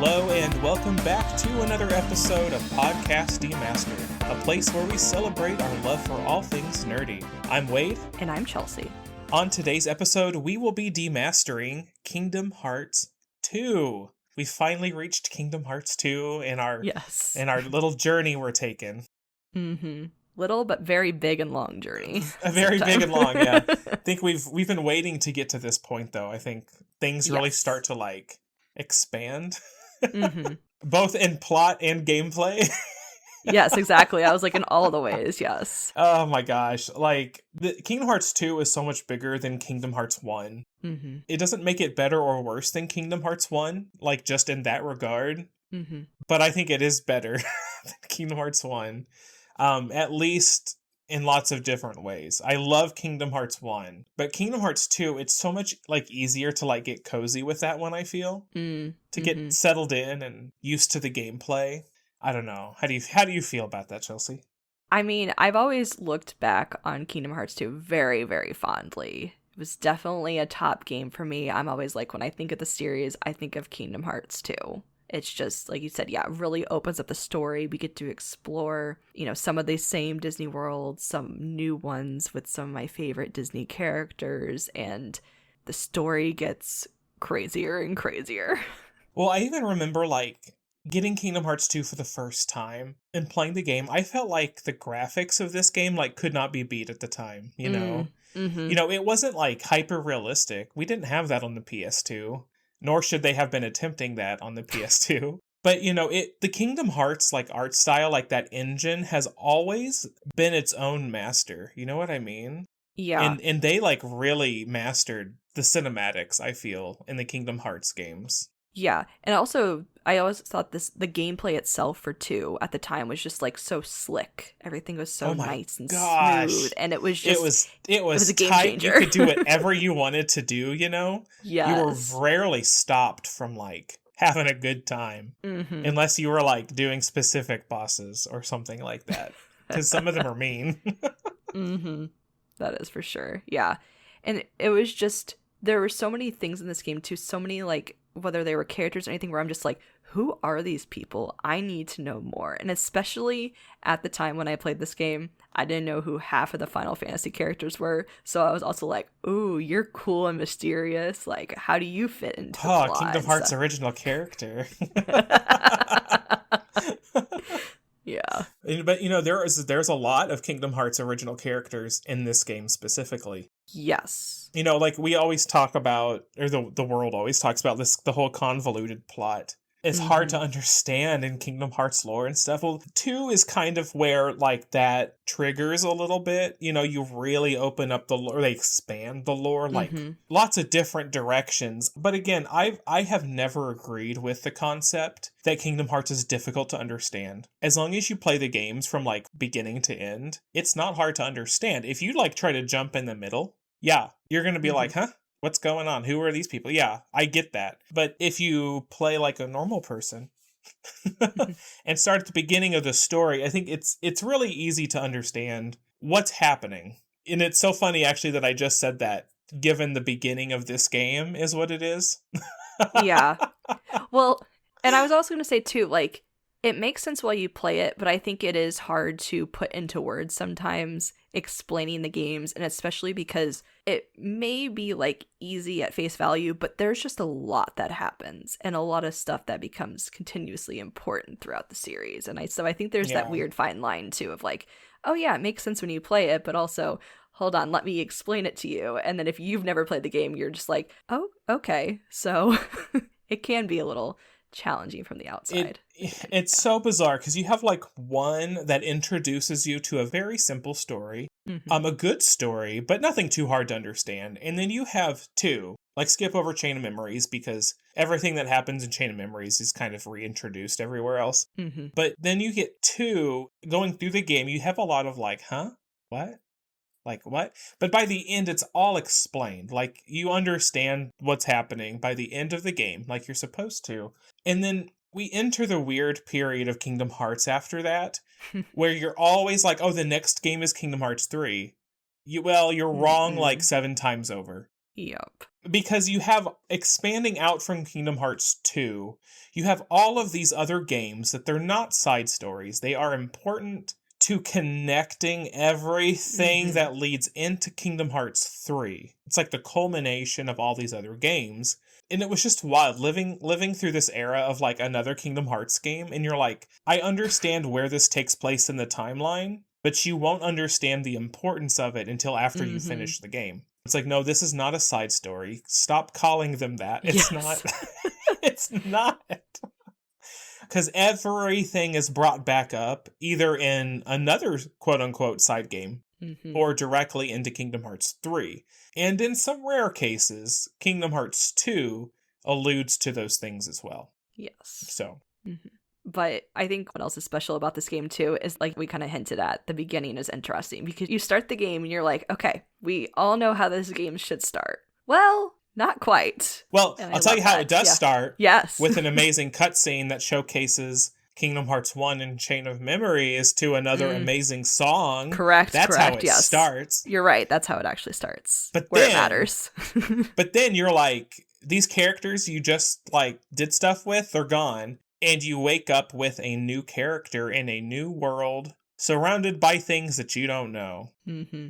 Hello and welcome back to another episode of Podcast Demastered, a place where we celebrate our love for all things nerdy. I'm Wade. And I'm Chelsea. On today's episode, we will be demastering Kingdom Hearts 2. We finally reached Kingdom Hearts 2 in our little journey we're taking. Mm-hmm. Little but very big and long journey. A very big and long, yeah. I think we've been waiting to get to this point, though. I think things really start to expand. Mm-hmm. Both in plot and gameplay. Yes, exactly. I was in all the ways, yes. Oh my gosh. The Kingdom Hearts 2 is so much bigger than Kingdom Hearts 1. Mm-hmm. It doesn't make it better or worse than Kingdom Hearts 1, just in that regard. Mm-hmm. But I think it is better than Kingdom Hearts 1. At least in lots of different ways. I love Kingdom Hearts 1, but Kingdom Hearts 2, it's so much easier to get cozy with that one, I feel. To get settled in and used to the gameplay. I don't know. How do you feel about that, Chelsea? I mean, I've always looked back on Kingdom Hearts 2 very, very fondly. It was definitely a top game for me. I'm always when I think of the series, I think of Kingdom Hearts 2. It's just, like you said, it really opens up the story. We get to explore, some of these same Disney worlds, some new ones with some of my favorite Disney characters, and the story gets crazier and crazier. Well, I even remember, getting Kingdom Hearts 2 for the first time and playing the game. I felt like the graphics of this game, could not be beat at the time, Mm-hmm. It wasn't, hyper-realistic. We didn't have that on the PS2. Nor should they have been attempting that on the PS2. But, the Kingdom Hearts, art style, that engine has always been its own master. You know what I mean? Yeah. And they, really mastered the cinematics, I feel, in the Kingdom Hearts games. Yeah. And also, I always thought the gameplay itself for 2 at the time was just, so slick. Everything was so nice and smooth. And it was just... It was a game tight. changer. You could do whatever you wanted to do, Yes. You were rarely stopped from, having a good time. Mm-hmm. Unless you were, doing specific bosses or something like that. Because some of them are mean. Mm-hmm. That is for sure. Yeah. And it was just... There were so many things in this game, too. So many, whether they were characters or anything, where I'm just who are these people? I need to know more. And especially at the time when I played this game, I didn't know who half of the Final Fantasy characters were. So I was also ooh, you're cool and mysterious. How do you fit into the plot? Kingdom Hearts original character. Yeah. But, there's a lot of Kingdom Hearts original characters in this game specifically. Yes. We always talk about, or the world always talks about the whole convoluted plot. It's hard to understand in Kingdom Hearts lore and stuff. Well, 2 is kind of where, that triggers a little bit. You really open up the lore, they expand the lore, lots of different directions. But again, I have never agreed with the concept that Kingdom Hearts is difficult to understand. As long as you play the games from, beginning to end, it's not hard to understand. If you, try to jump in the middle, yeah, you're going to be huh? What's going on? Who are these people? Yeah, I get that. But if you play like a normal person and start at the beginning of the story, I think it's really easy to understand what's happening. And it's so funny, actually, that I just said that, given the beginning of this game is what it is. Yeah. Well, and I was also going to say, too, it makes sense while you play it, but I think it is hard to put into words sometimes explaining the games, and especially because it may be easy at face value, but there's just a lot that happens and a lot of stuff that becomes continuously important throughout the series. And so I think there's that weird fine line too of oh yeah, it makes sense when you play it, but also hold on, let me explain it to you. And then if you've never played the game, you're just oh, okay. So it can be a little challenging from the outside. It's so bizarre because you have one that introduces you to a very simple story, a good story, but nothing too hard to understand. And then you have 2, skip over Chain of Memories because everything that happens in Chain of Memories is kind of reintroduced everywhere else. Mm-hmm. But then you get 2 going through the game. You have a lot of huh? What? What? But by the end, it's all explained. You understand what's happening by the end of the game, you're supposed to. And then we enter the weird period of Kingdom Hearts after that, where you're always oh, the next game is Kingdom Hearts 3. You're wrong 7 times over. Yep. Because you have, expanding out from Kingdom Hearts 2, you have all of these other games that they're not side stories. They are important to connecting everything that leads into Kingdom Hearts 3. It's like the culmination of all these other games. And it was just wild living through this era of like another Kingdom Hearts game, and you're like, I understand where this takes place in the timeline, but you won't understand the importance of it until after you finish the game. It's like, no, this is not a side story. Stop calling them that. It's not. It's not. Because everything is brought back up either in another quote-unquote side game or directly into Kingdom Hearts 3. And in some rare cases, Kingdom Hearts 2 alludes to those things as well. Yes. So. But I think what else is special about this game, too, is like we kind of hinted at, the beginning is interesting because you start the game and you're like, okay, we all know how this game should start. Well, not quite. Well, I'll tell you how it does start. Yes. With an amazing cutscene that showcases Kingdom Hearts 1 and Chain of Memories to another amazing song. Correct. That's how it starts. You're right. That's how it actually starts. But where then, it matters. But then you're like, these characters you just like did stuff with, they're gone. And you wake up with a new character in a new world, surrounded by things that you don't know.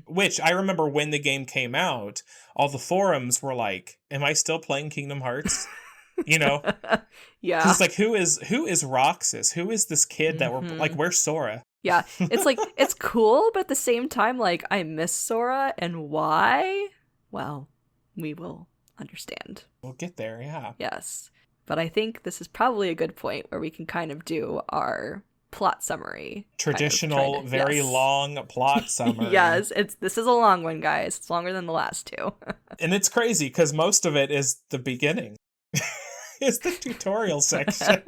Which I remember when the game came out, all the forums were like, am I still playing Kingdom Hearts? You know? Yeah. Because like, who is Roxas? Who is this kid that we're like, where's Sora? Yeah. It's like, it's cool, but at the same time, like, I miss Sora, and why? Well, we will understand. We'll get there, yeah. Yes. But I think this is probably a good point where we can kind of do our plot summary. Traditional, very long plot summary. Yes, this is a long one, guys. It's longer than the last two. And it's crazy because most of it is the beginning. It's the tutorial section.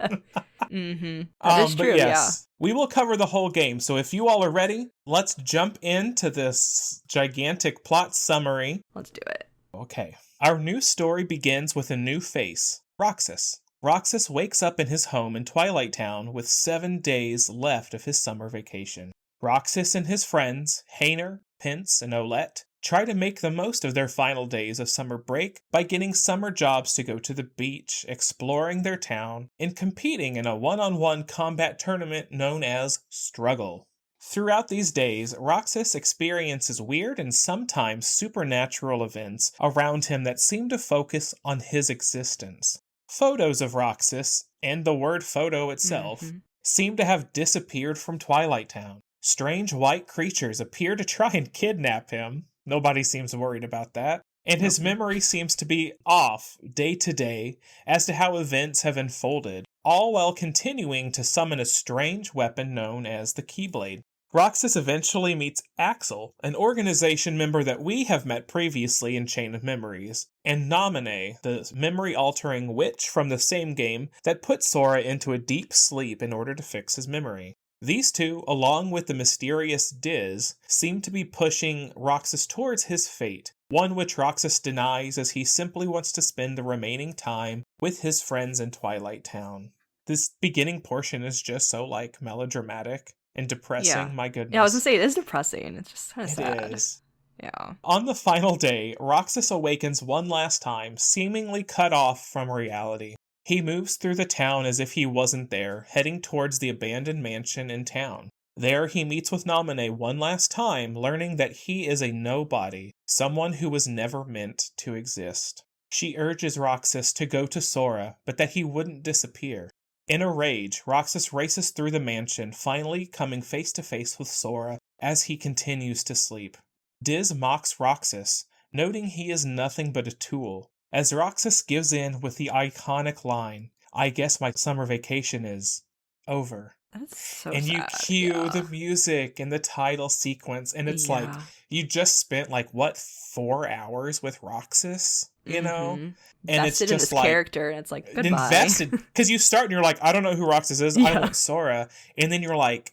That is true, yes, we will cover the whole game. So if you all are ready, let's jump into this gigantic plot summary. Let's do it. Okay. Our new story begins with a new face. Roxas. Roxas wakes up in his home in Twilight Town with 7 days left of his summer vacation. Roxas and his friends, Hainer, Pince, and Olette, try to make the most of their final days of summer break by getting summer jobs to go to the beach, exploring their town, and competing in a one-on-one combat tournament known as Struggle. Throughout these days, Roxas experiences weird and sometimes supernatural events around him that seem to focus on his existence. Photos of Roxas, and the word photo itself, seem to have disappeared from Twilight Town. Strange white creatures appear to try and kidnap him. Nobody seems worried about that. And his memory seems to be off day to day as to how events have unfolded, all while continuing to summon a strange weapon known as the Keyblade. Roxas eventually meets Axel, an organization member that we have met previously in Chain of Memories, and Naminé, the memory-altering witch from the same game that put Sora into a deep sleep in order to fix his memory. These two, along with the mysterious Diz, seem to be pushing Roxas towards his fate, one which Roxas denies as he simply wants to spend the remaining time with his friends in Twilight Town. This beginning portion is just so, like, melodramatic and depressing, my goodness. Yeah, I was gonna say, it is depressing. It's just kind of sad. It is. Yeah. On the final day, Roxas awakens one last time, seemingly cut off from reality. He moves through the town as if he wasn't there, heading towards the abandoned mansion in town. There he meets with Naminé one last time, learning that he is a nobody, someone who was never meant to exist. She urges Roxas to go to Sora, but that he wouldn't disappear. In a rage, Roxas races through the mansion, finally coming face to face with Sora as he continues to sleep. Diz mocks Roxas, noting he is nothing but a tool, as Roxas gives in with the iconic line, "I guess my summer vacation is over." That's so and sad. you cue the music and the title sequence, and it's like, you just spent, 4 hours with Roxas, you know? And invested it's just in this character, and it's like, goodbye. Invested, because you start and you're like, I don't know who Roxas is, I want Sora. And then you're like,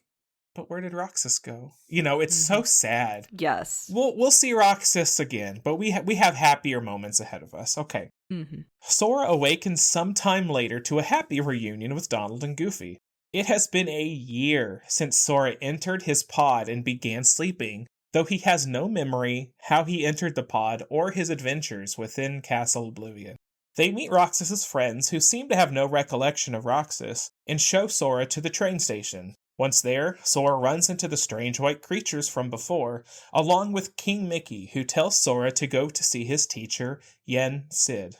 but where did Roxas go? You know, it's so sad. Yes. We'll see Roxas again, but we have happier moments ahead of us. Okay. Sora awakens sometime later to a happy reunion with Donald and Goofy. It has been a year since Sora entered his pod and began sleeping, though he has no memory how he entered the pod or his adventures within Castle Oblivion. They meet Roxas's friends, who seem to have no recollection of Roxas, and show Sora to the train station. Once there, Sora runs into the strange white creatures from before, along with King Mickey, who tells Sora to go to see his teacher, Yen Sid.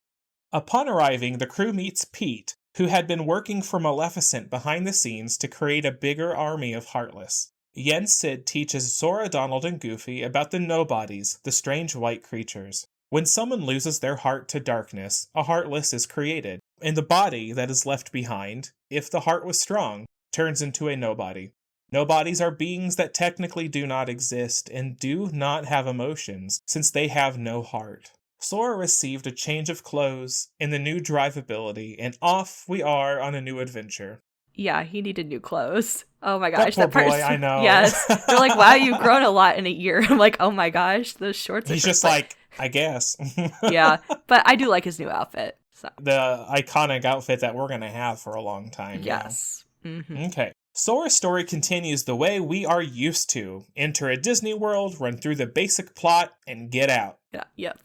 Upon arriving, the crew meets Pete, who had been working for Maleficent behind the scenes to create a bigger army of Heartless. Yen Sid teaches Sora, Donald, and Goofy about the Nobodies, the strange white creatures. When someone loses their heart to darkness, a Heartless is created, and the body that is left behind, if the heart was strong, turns into a Nobody. Nobodies are beings that technically do not exist and do not have emotions, since they have no heart. Sora received a change of clothes and the new drive ability, and off we are on a new adventure. Yeah, he needed new clothes. Oh my gosh, that poor boy, I know. Yes. They're like, wow, you've grown a lot in a year. I'm like, oh my gosh, those shorts are He's just like, I guess. Yeah, but I do like his new outfit. So. The iconic outfit that we're going to have for a long time. Yes. Mm-hmm. Okay. Sora's story continues the way we are used to. Enter a Disney World, run through the basic plot, and get out. Yeah, yep.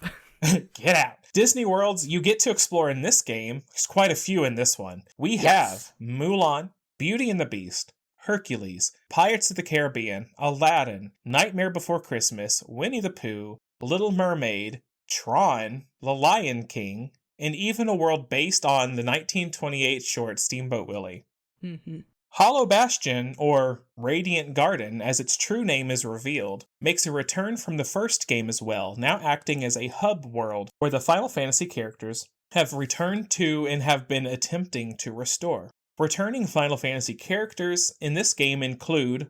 Get out. Disney Worlds you get to explore in this game. There's quite a few in this one. We have Mulan, Beauty and the Beast, Hercules, Pirates of the Caribbean, Aladdin, Nightmare Before Christmas, Winnie the Pooh, Little Mermaid, Tron, The Lion King, and even a world based on the 1928 short Steamboat Willie. Mm-hmm. Hollow Bastion, or Radiant Garden, as its true name is revealed, makes a return from the first game as well, now acting as a hub world where the Final Fantasy characters have returned to and have been attempting to restore. Returning Final Fantasy characters in this game include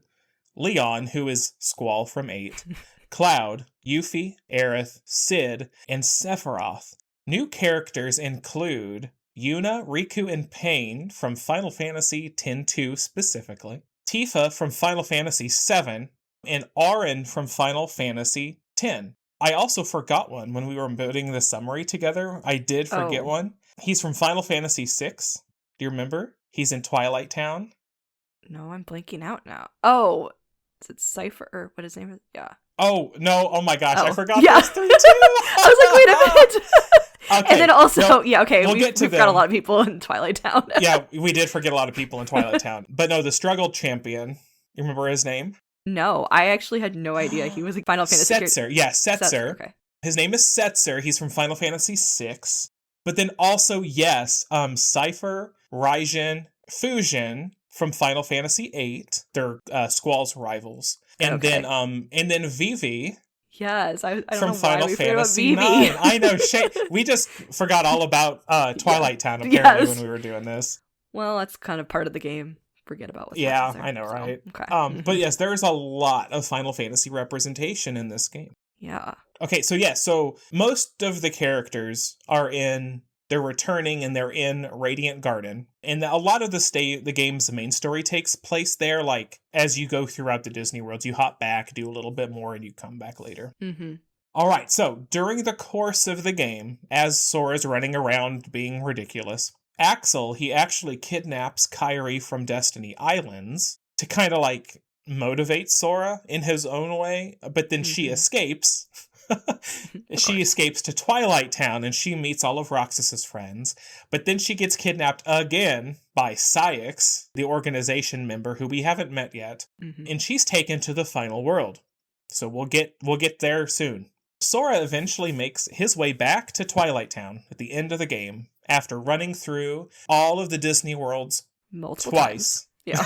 Leon, who is Squall from 8, Cloud, Yuffie, Aerith, Cid, and Sephiroth. New characters include Yuna, Riku, and Pain from Final Fantasy X-2 specifically, Tifa from Final Fantasy VII, and Auron from Final Fantasy X. I also forgot one when we were putting the summary together. I did forget one. He's from Final Fantasy VI. Do you remember? He's in Twilight Town. No, I'm blanking out now. Oh, is it Cypher or what his name is? Yeah. Oh, no. Oh my gosh. I forgot those three too. I was like, wait a minute. Okay. And then also, we've we've got a lot of people in Twilight Town. Yeah, we did forget a lot of people in Twilight Town. But no, the Struggle Champion, you remember his name? No, I actually had no idea he was a Final Fantasy Setzer. Yeah, Setzer. Okay. His name is Setzer. He's from Final Fantasy VI. But then also, yes, Cypher, Raijin, Fusion from Final Fantasy VIII. They're Squall's rivals. And then Vivi. Yes, I don't from know Final why we forgot about Fantasy Vivi. IX. I know. We just forgot all about Twilight Town apparently when we were doing this. Well, that's kind of part of the game. Forget about what's Yeah, there, I know, right? Okay. But yes, there's a lot of Final Fantasy representation in this game. Yeah. Okay, so most of the characters they're returning and they're in Radiant Garden. And a lot of the game's main story takes place there. Like, as you go throughout the Disney World, you hop back, do a little bit more, and you come back later. Mm-hmm. All right, so during the course of the game, as Sora's running around being ridiculous, Axel, he actually kidnaps Kairi from Destiny Islands to kind of like motivate Sora in his own way, but then she escapes. She escapes to Twilight Town and she meets all of Roxas's friends, but then she gets kidnapped again by Cyax, the organization member who we haven't met yet, and she's taken to the final world. So we'll get there soon. Sora eventually makes his way back to Twilight Town at the end of the game after running through all of the Disney worlds multiple twice. times. Yeah.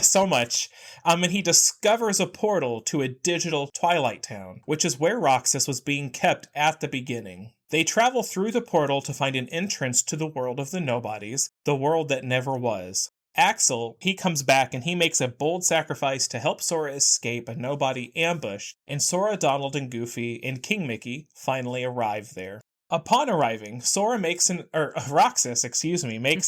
So much. And he discovers a portal to a digital Twilight Town, which is where Roxas was being kept at the beginning. They travel through the portal to find an entrance to the world of the Nobodies, the world that never was. Axel, he comes back and he makes a bold sacrifice to help Sora escape a Nobody ambush, and Sora, Donald, and Goofy, and King Mickey finally arrive there. Upon arriving, Roxas makes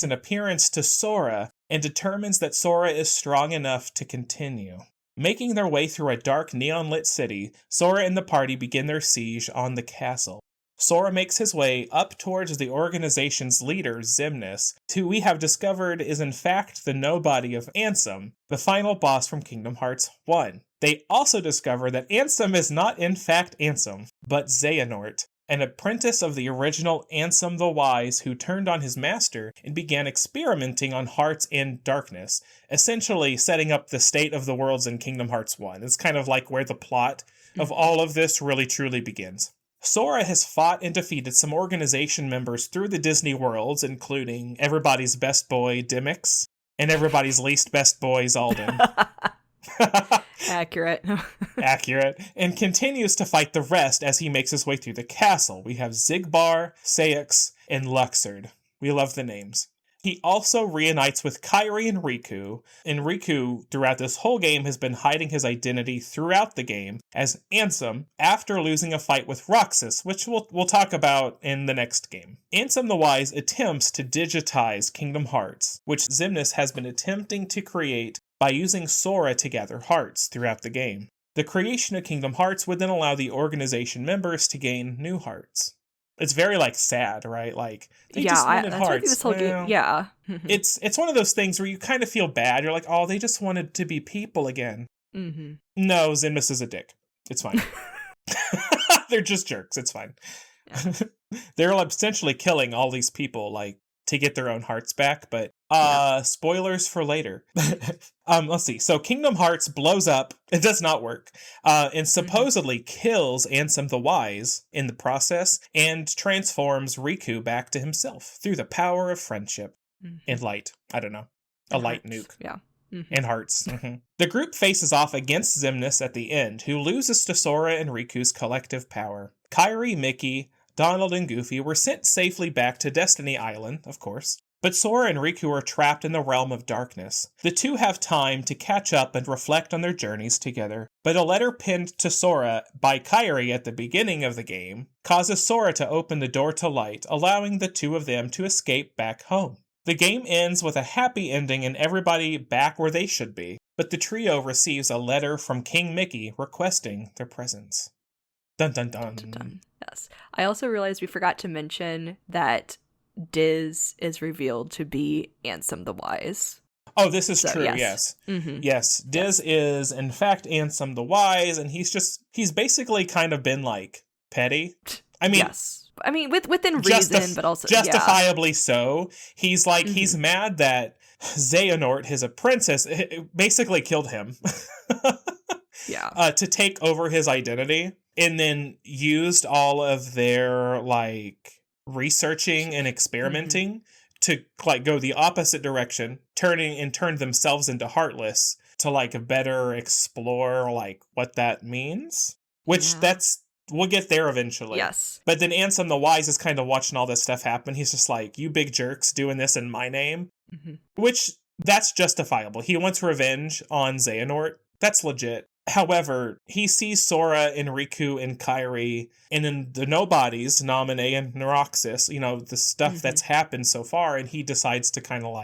an appearance to Sora and determines that Sora is strong enough to continue. Making their way through a dark neon-lit city, Sora and the party begin their siege on the castle. Sora makes his way up towards the organization's leader, Xemnas, who we have discovered is in fact the nobody of Ansem, the final boss from Kingdom Hearts 1. They also discover that Ansem is not in fact Ansem, but Xehanort, an apprentice of the original Ansem the Wise who turned on his master and began experimenting on hearts and darkness, essentially setting up the state of the worlds in Kingdom Hearts 1. It's kind of like where the plot of all of this really truly begins. Sora has fought and defeated some organization members through the Disney worlds, including everybody's best boy, Dimix, and everybody's least best boy, Zaldin. Accurate. Accurate. And continues to fight the rest as he makes his way through the castle. We have Xigbar, Saix, and Luxord. We love the names. He also reunites with Kairi and Riku throughout this whole game has been hiding his identity throughout the game as Ansem after losing a fight with Roxas, which we'll talk about in the next game. Ansem the Wise attempts to digitize Kingdom Hearts, which Xemnas has been attempting to create by using Sora to gather hearts throughout the game. The creation of Kingdom Hearts would then allow the organization members to gain new hearts. It's very, sad, right? They just wanted that's hearts. This whole game. Yeah. It's one of those things where you kind of feel bad. You're like, oh, they just wanted to be people again. Mm-hmm. No, Xemnas is a dick. It's fine. They're just jerks. It's fine. Yeah. They're essentially killing all these people, to get their own hearts back, but spoilers for later. Let's see. So Kingdom Hearts blows up. It does not work. And supposedly kills Ansem the Wise in the process and transforms Riku back to himself through the power of friendship and light. I don't know. A light nuke. Yeah. Mm-hmm. And hearts. Mm-hmm. The group faces off against Xemnas at the end, who loses to Sora and Riku's collective power. Kairi, Mickey, Donald, and Goofy were sent safely back to Destiny Island, of course, but Sora and Riku are trapped in the realm of darkness. The two have time to catch up and reflect on their journeys together, but a letter pinned to Sora by Kairi at the beginning of the game causes Sora to open the door to light, allowing the two of them to escape back home. The game ends with a happy ending and everybody back where they should be, but the trio receives a letter from King Mickey requesting their presence. Dun dun dun. Dun, dun, dun. Yes. I also realized we forgot to mention that Diz is revealed to be Ansem the Wise. Oh, this is true, yes. Mm-hmm. Yes, Diz is, in fact, Ansem the Wise, and he's basically kind of been, petty. I mean... Yes. I mean, within reason, but also... Justifiably so. He's he's mad that Xehanort, his apprentice, basically killed him. Yeah. To take over his identity, and then used all of their, researching and experimenting to, go the opposite direction, turned themselves into Heartless to, better explore, what that means. Which we'll get there eventually. Yes. But then Ansem the Wise is kind of watching all this stuff happen. He's just you big jerks doing this in my name. Mm-hmm. Which, that's justifiable. He wants revenge on Xehanort. That's legit. However, he sees Sora and Riku and Kairi, and then the nobodies, Naminé and Roxas, the stuff that's happened so far, and he decides to kind of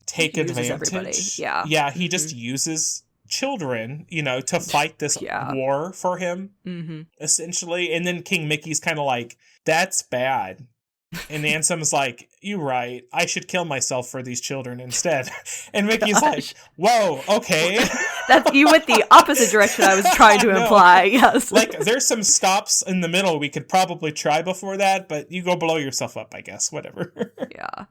take advantage. Everybody. Yeah. Yeah, he just uses children, to fight this war for him, essentially. And then King Mickey's kind of that's bad. And Ansem's you right, I should kill myself for these children instead. And Mickey's whoa, okay. You went the opposite direction I was trying to imply, yes. There's some stops in the middle we could probably try before that, but you go blow yourself up, I guess, whatever. Yeah.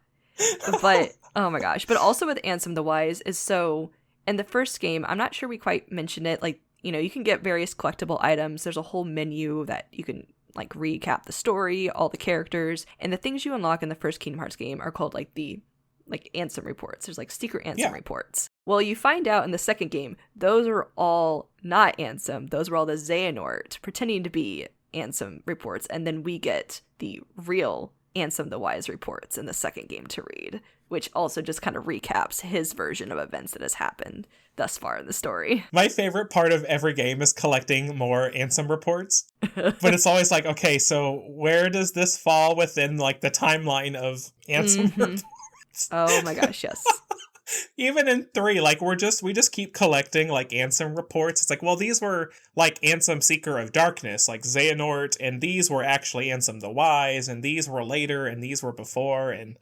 But, oh my gosh. But also with Ansem the Wise is so, in the first game, I'm not sure we quite mentioned it, you can get various collectible items. There's a whole menu that you can recap the story, all the characters, and the things you unlock in the first Kingdom Hearts game are called the Ansem reports. There's secret Ansem reports. Well, you find out in the second game, those are all not Ansem. Those were all the Xehanort pretending to be Ansem reports, and then we get the real Ansem the Wise reports in the second game to read, which also just kind of recaps his version of events that has happened thus far in the story. My favorite part of every game is collecting more Ansem reports. But it's always okay, so where does this fall within the timeline of Ansem reports? Oh my gosh, yes. Even in 3, like we just keep collecting like Ansem reports. It's like, well, these were like Ansem Seeker of Darkness, like Xehanort, and these were actually Ansem the Wise, and these were later, and these were before, and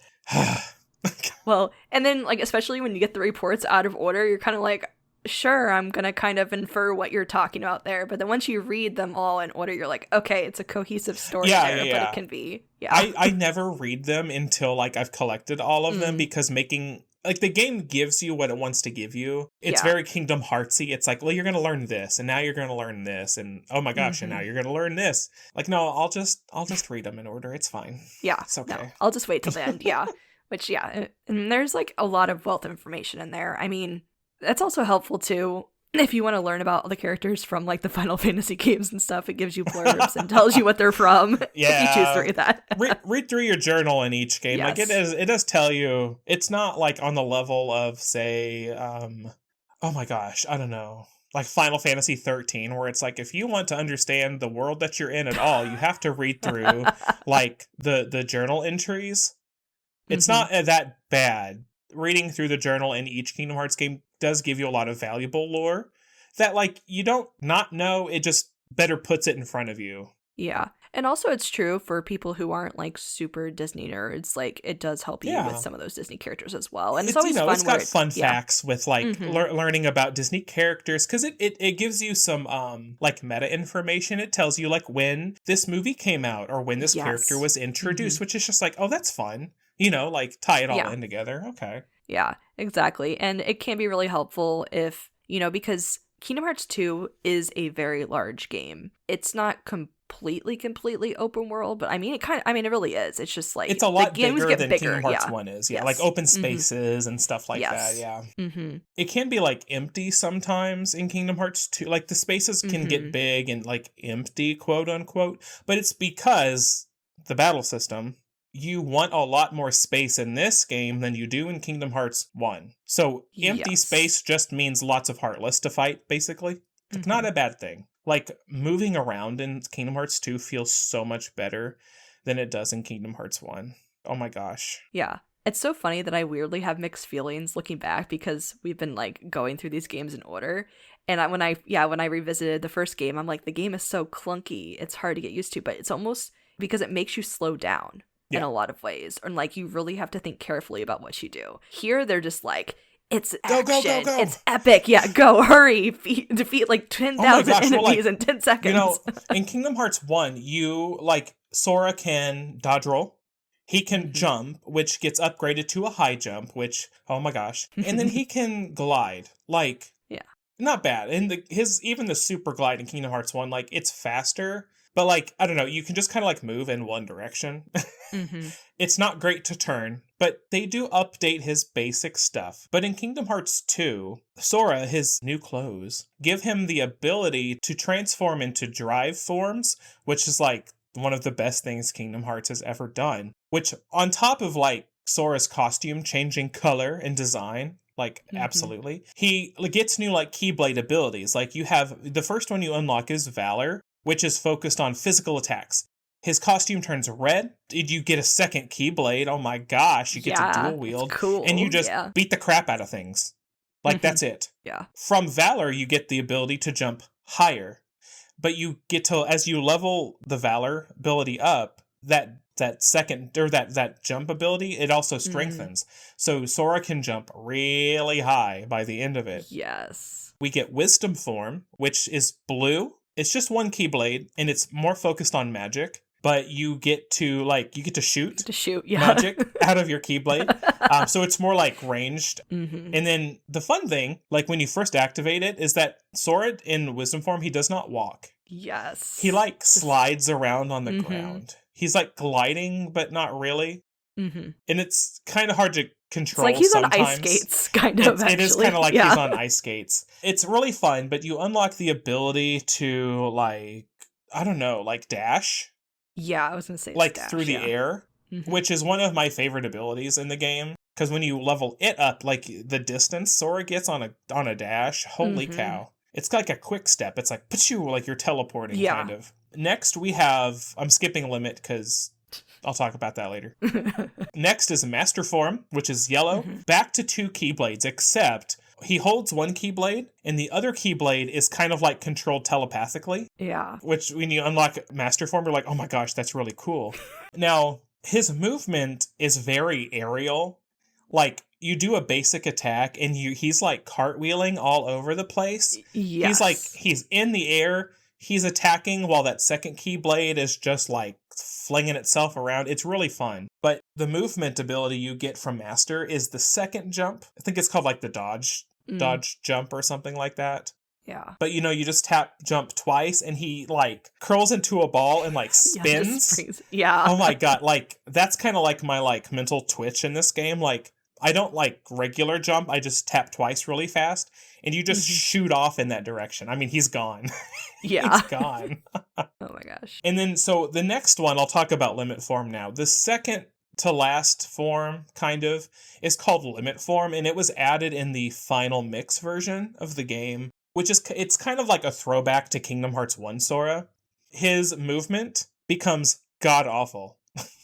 Well, and then, like, especially when you get the reports out of order, you're kind of like, sure, I'm gonna kind of infer what you're talking about there. But then once you read them all in order, you're like, okay, it's a cohesive story there, but it can be, I never read them until like I've collected all of them, because making like the game gives you what it wants to give you. It's very Kingdom Heartsy. It's like, well, you're gonna learn this, and now you're gonna learn this, and oh my gosh, and now you're gonna learn this. Like, no, I'll just read them in order. It's fine. Yeah, it's okay. No, I'll just wait till the end. Yeah, which and there's like a lot of wealth information in there. I mean, that's also helpful too. If you want to learn about the characters from like the Final Fantasy games and stuff, it gives you blurbs and tells you what they're from. Yeah, if you choose to read that. read through your journal in each game. Yes. Like it does tell you. It's not like on the level of say, oh my gosh, I don't know, like Final Fantasy 13, where it's like if you want to understand the world that you're in at all, you have to read through like the journal entries. It's not that bad. Reading through the journal in each Kingdom Hearts game does give you a lot of valuable lore that, like, you don't not know. It just better puts it in front of you. Yeah. And also it's true for people who aren't, like, super Disney nerds. Like, it does help you with some of those Disney characters as well. And it's always fun. It's got fun facts with, like, learning about Disney characters, because it gives you some, like, meta information. It tells you, like, when this movie came out or when this character was introduced, which is just like, oh, that's fun. You know, like, tie it all in together. Okay. Yeah, exactly. And it can be really helpful if, you know, because Kingdom Hearts 2 is a very large game. It's not completely open world, but I mean, it really is. It's just like, it's a lot bigger than bigger. Kingdom Hearts 1 is. Yeah, like open spaces and stuff like that. Yeah. It can be like empty sometimes in Kingdom Hearts 2. Like the spaces can get big and like empty, quote unquote, but it's because the battle system, you want a lot more space in this game than you do in Kingdom Hearts 1. So empty space just means lots of Heartless to fight, basically. It's not a bad thing. Like, moving around in Kingdom Hearts 2 feels so much better than it does in Kingdom Hearts 1. Oh my gosh. Yeah. It's so funny that I weirdly have mixed feelings looking back, because we've been, like, going through these games in order. And when I revisited the first game, I'm like, the game is so clunky. It's hard to get used to, but it's almost because it makes you slow down. In a lot of ways. And like, you really have to think carefully about what you do. Here, they're just like, it's action. Go. It's epic. Yeah, go, hurry. Defeat like 10,000 enemies in 10 seconds. You know, in Kingdom Hearts 1, you, like, Sora can dodge roll. He can jump, which gets upgraded to a high jump, which, oh my gosh. And then he can glide. Like, not bad. And even the super glide in Kingdom Hearts 1, like, it's faster. But, like, I don't know, you can just kind of, like, move in one direction. It's not great to turn, but they do update his basic stuff. But in Kingdom Hearts 2, Sora, his new clothes, give him the ability to transform into drive forms, which is, like, one of the best things Kingdom Hearts has ever done. Which, on top of, like, Sora's costume changing color and design, like, absolutely, he gets new, like, Keyblade abilities. Like, you have, the first one you unlock is Valor, which is focused on physical attacks. His costume turns red. You get a second Keyblade. Oh my gosh, you get to dual wield. Cool. And you just beat the crap out of things. Like, that's it. Yeah. From Valor, you get the ability to jump higher. But you get to, as you level the Valor ability up, that second, or that jump ability, it also strengthens. So Sora can jump really high by the end of it. Yes. We get Wisdom Form, which is blue. It's just one Keyblade, and it's more focused on magic, but you get to shoot magic out of your Keyblade. So it's more like ranged. And then the fun thing, like when you first activate it, is that Sora in Wisdom Form, he does not walk. Yes. He like slides around on the ground. He's like gliding, but not really. And it's kind of hard to control. It's like he's sometimes. On ice skates, kind of. It is kind of like he's on ice skates. It's really fun, but you unlock the ability to, like, I don't know, like dash. Yeah, I was gonna say like dash, through the air, which is one of my favorite abilities in the game. Because when you level it up, like the distance Sora gets on a dash, holy cow! It's like a quick step. It's like, pachoo, like you're teleporting, kind of. Next, we have, I'm skipping Limit because I'll talk about that later. Next is Master Form, which is yellow. Back to 2 Keyblades, except he holds one Keyblade, and the other Keyblade is kind of like controlled telepathically. Yeah. Which, when you unlock Master Form, you're like, oh my gosh, that's really cool. Now, his movement is very aerial. Like, you do a basic attack, and he's like cartwheeling all over the place. Yes. He's in the air, he's attacking while that second Keyblade is just like flinging itself around. It's really fun. But the movement ability you get from Master is the second jump. I think it's called like the dodge jump or something like that. Yeah. But you just tap jump twice and he like curls into a ball and like spins. Yeah. Oh my god, like that's kind of like my like mental twitch in this game. Like I don't like regular jump, I just tap twice really fast and you just shoot off in that direction. I mean, he's gone. Yeah. He's gone. Oh my gosh. And then so the next one, I'll talk about Limit Form now. The second to last form, kind of, is called Limit Form, and it was added in the final mix version of the game, which is, it's kind of like a throwback to Kingdom Hearts 1 Sora. His movement becomes god-awful.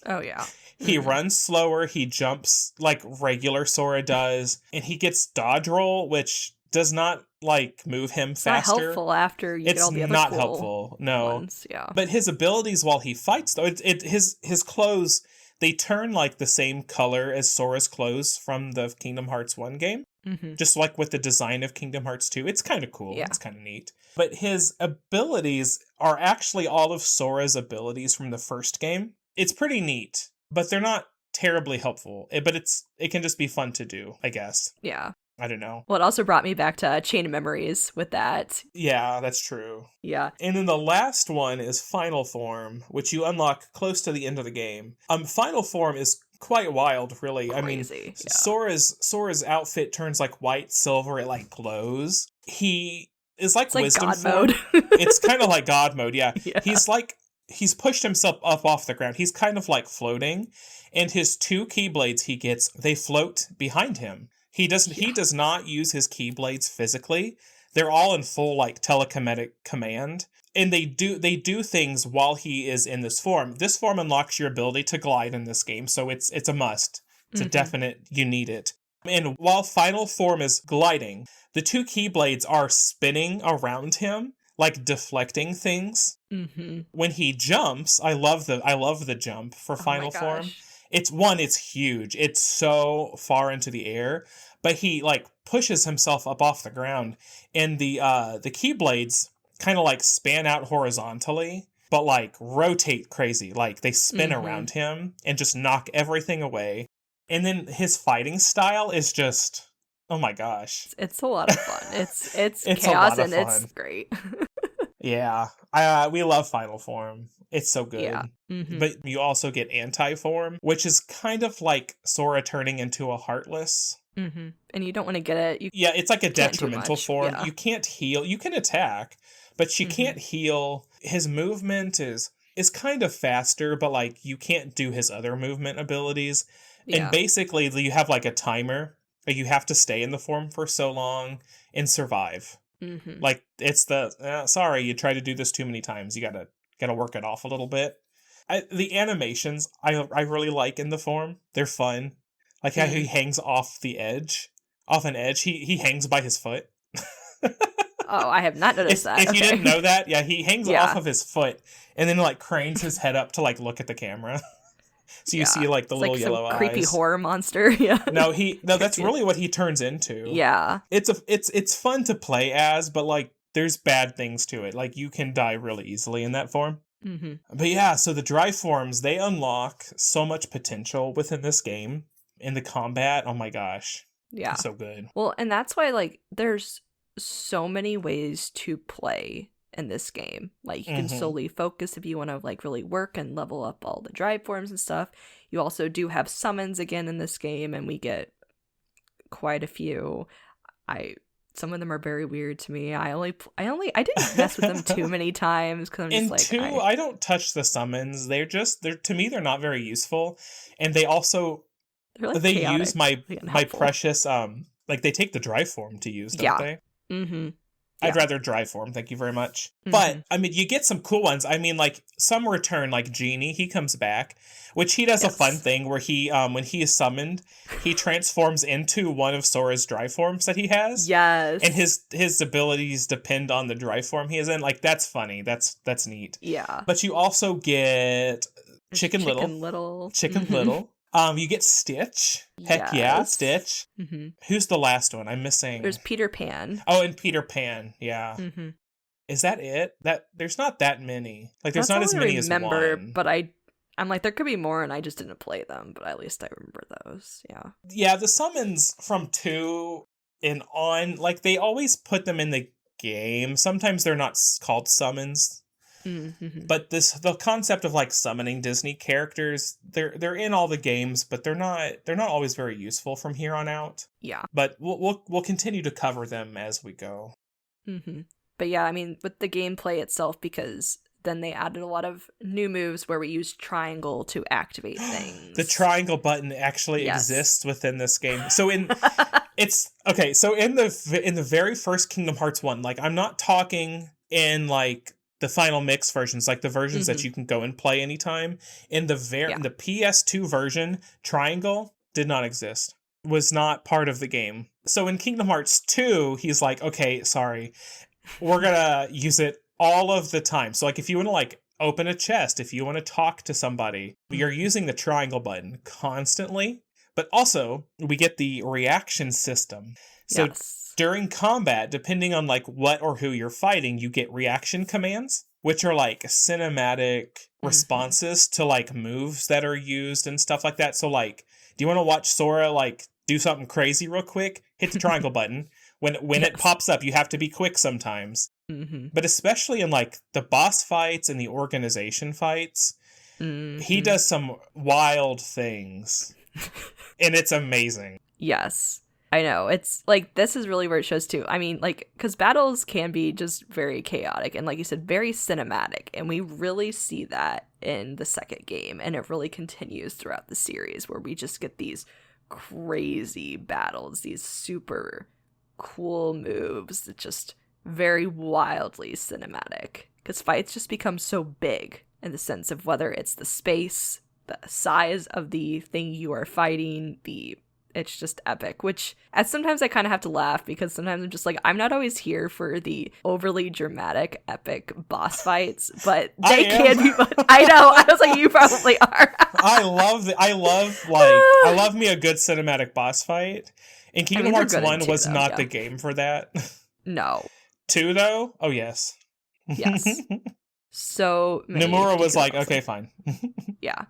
Oh, yeah. He runs slower, he jumps like regular Sora does, and he gets dodge roll, which does not like move him faster. It's not helpful after you get all the other not cool helpful, no. ones. Yeah. But his abilities while he fights, though, his clothes, they turn like the same color as Sora's clothes from the Kingdom Hearts 1 game. Just like with the design of Kingdom Hearts 2. It's kind of cool. Yeah. It's kind of neat. But his abilities are actually all of Sora's abilities from the first game. It's pretty neat, but they're not terribly helpful. But it can just be fun to do, I guess. Yeah. I don't know. Well, it also brought me back to Chain of Memories with that. Yeah, that's true. Yeah. And then the last one is Final Form, which you unlock close to the end of the game. Final Form is quite wild, really. Crazy. I mean, yeah. Sora's outfit turns like white, silver, it like glows. He is like it's like wisdom God form. mode. It's kind of like God mode, yeah. He's pushed himself up off the ground. He's kind of like floating, and his 2 Keyblades he gets, they float behind him. He does not use his Keyblades physically. They're all in full like telekinetic command. And they do things while he is in this form. This form unlocks your ability to glide in this game, so it's a must. It's a definite, you need it. And while Final Form is gliding, the 2 Keyblades are spinning around him, like deflecting things. When he jumps, I love the jump for Final Form. It's huge. It's so far into the air, but he like pushes himself up off the ground, and the Keyblades kind of like span out horizontally, but like rotate crazy. Like they spin around him and just knock everything away. And then his fighting style is just, oh my gosh. It's a lot of fun. It's chaos and it's great. Yeah. We love Final Form. It's so good. Yeah. But you also get Anti-Form, which is kind of like Sora turning into a Heartless. And you don't want to get it. Yeah, it's like a detrimental form. Yeah. You can't heal. You can attack, but you can't heal. His movement is kind of faster, but like you can't do his other movement abilities. Yeah. And basically you have like a timer. Like you have to stay in the form for so long and survive. Like it's sorry, you tried to do this too many times. You gotta work it off a little bit. The animations I really like in the form. They're fun. Like how he hangs off an edge. He hangs by his foot. Oh, I have not noticed that. If you didn't know that, yeah, he hangs off of his foot and then like cranes his head up to like look at the camera. So you see like the little yellow eyes. Creepy horror monster. Yeah. No, that's really what he turns into. Yeah. It's fun to play as, but like there's bad things to it. Like you can die really easily in that form. But yeah, so the dry forms, they unlock so much potential within this game. In the combat, oh my gosh. Yeah. It's so good. Well, and that's why like there's so many ways to play in this game. Like you can solely focus if you want to like really work and level up all the drive forms and stuff. You also do have summons again in this game, and we get quite a few. Some of them are very weird to me. I didn't mess with them too many times because I'm just I don't touch the summons. They're to me they're not very useful, and they also they chaotic. Use my precious like they take the dry form to use, don't they? I'd rather dry form, thank you very much. Mm-hmm. But, I mean, you get some cool ones. I mean, like, some return, like Genie, he comes back, which he does a fun thing where he, when he is summoned, he transforms into one of Sora's dry forms that he has. Yes. And his abilities depend on the dry form he is in. Like, that's funny. That's neat. Yeah. But you also get Chicken Little. Chicken Mm-hmm. Little. You get Stitch. Heck yeah, Stitch. Mm-hmm. Who's the last one? I'm missing. There's Peter Pan. Oh, and Peter Pan. Yeah. Mm-hmm. Is that it? There's not that many. Like, there's not as many as one. But I'm like, there could be more, and I just didn't play them. But at least I remember those. Yeah. Yeah, the summons from 2 and on, like, they always put them in the game. Sometimes they're not called summons. Mm-hmm. But the concept of like summoning Disney characters, they're in all the games, but they're not always very useful from here on out. Yeah. But we'll continue to cover them as we go. Mm-hmm. But yeah, I mean, with the gameplay itself, because then they added a lot of new moves where we use triangle to activate things. The triangle button actually exists within this game. So it's okay. So in the very first Kingdom Hearts 1, like, I'm not talking in like the final mix versions, like the versions that you can go and play anytime. In the the PS2 version, triangle did not exist. Was not part of the game. So in Kingdom Hearts 2, he's like, okay, sorry, we're gonna use it all of the time. So like, if you want to like open a chest, if you want to talk to somebody, you're using the triangle button constantly. But also, we get the reaction system. So during combat, depending on like what or who you're fighting, you get reaction commands, which are like cinematic responses to like moves that are used and stuff like that. So like, do you want to watch Sora like do something crazy real quick? Hit the triangle button. When it pops up, you have to be quick sometimes. Mm-hmm. But especially in like the boss fights and the organization fights, he does some wild things. And it's amazing. Yes. I know. It's like, this is really where it shows too. I mean, like, because battles can be just very chaotic and, like you said, very cinematic. And we really see that in the second game. And it really continues throughout the series where we just get these crazy battles, these super cool moves that just very wildly cinematic. Because fights just become so big in the sense of whether it's the space, the size of the thing you are fighting, it's just epic, which sometimes I kind of have to laugh because sometimes I'm just like, I'm not always here for the overly dramatic, epic boss fights, but they can be. I know. I was like, you probably are. I love me a good cinematic boss fight. And Kingdom Hearts 1 was not the game for that. No. 2 though? Oh yes. Yes. So Nomura was like, okay, fine. Yeah.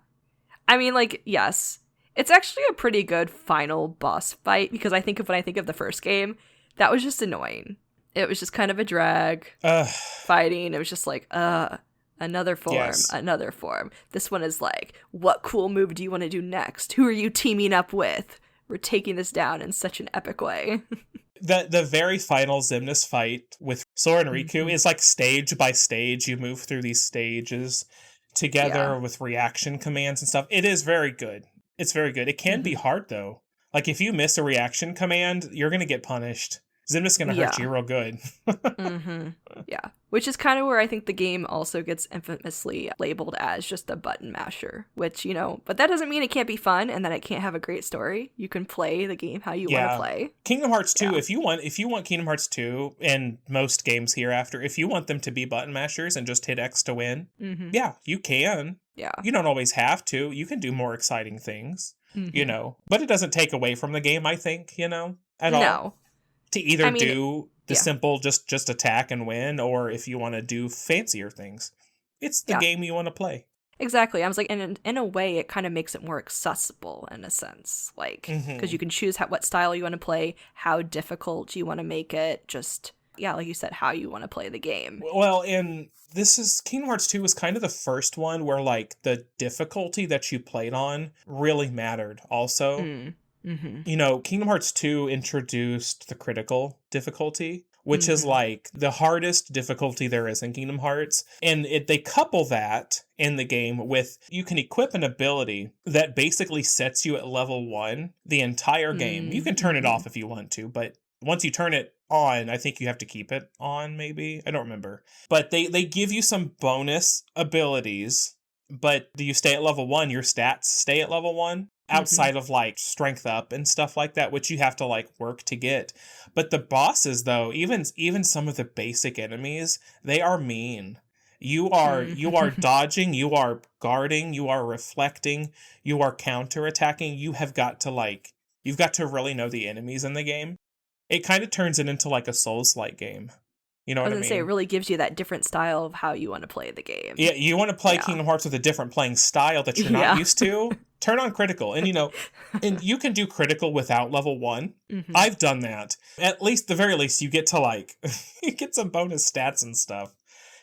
I mean, like, yes. It's actually a pretty good final boss fight because when I think of the first game, that was just annoying. It was just kind of a drag fighting. It was just like, another form, another form. This one is like, what cool move do you want to do next? Who are you teaming up with? We're taking this down in such an epic way. The very final Xemnas fight with Sora and Riku is like stage by stage. You move through these stages together with reaction commands and stuff. It is very good. It's very good. It can be hard, though. Like, if you miss a reaction command, you're going to get punished. Xemnas going to hurt you real good. Yeah. Which is kind of where I think the game also gets infamously labeled as just a button masher. Which, but that doesn't mean it can't be fun and that it can't have a great story. You can play the game how you want to play. Kingdom Hearts 2, if you want Kingdom Hearts 2 and most games hereafter, if you want them to be button mashers and just hit X to win, yeah, you can. Yeah. You don't always have to. You can do more exciting things, But it doesn't take away from the game, I think, at all. To either do the simple just attack and win, or if you want to do fancier things. It's the game you want to play. Exactly. I was like, in a way, it kind of makes it more accessible in a sense. Like, because you can choose what style you want to play, how difficult you want to make it, just... Yeah, like you said, how you want to play the game. Well, and Kingdom Hearts 2 was kind of the first one where, like, the difficulty that you played on really mattered also. Kingdom Hearts 2 introduced the critical difficulty, which is, like, the hardest difficulty there is in Kingdom Hearts. And they couple that in the game with, you can equip an ability that basically sets you at level 1 the entire game. You can turn it off if you want to, but once you turn it on, I think you have to keep it on, maybe. I don't remember. But they give you some bonus abilities, but do you stay at level 1? Your stats stay at level 1? Outside of like strength up and stuff like that, which you have to like work to get. But the bosses though, even some of the basic enemies, they are mean. You are dodging, you are guarding, you are reflecting, you are counterattacking. You've got to really know the enemies in the game. It kind of turns it into like a Souls-like game. You know I what was I gonna say, it mean? really gives you that different style of how you want to play the game. Yeah, you want to play Yeah. Kingdom Hearts with a different playing style that you're not Yeah. used to? Turn on critical. And you can do critical without level 1. Mm-hmm. I've done that. At least, the very least, you get to like, you get some bonus stats and stuff.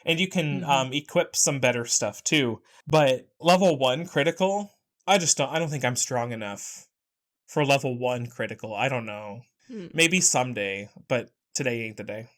And you can Mm-hmm. equip some better stuff too. But level 1 critical, I don't think I'm strong enough for level 1 critical. I don't know. Maybe someday, but today ain't the day.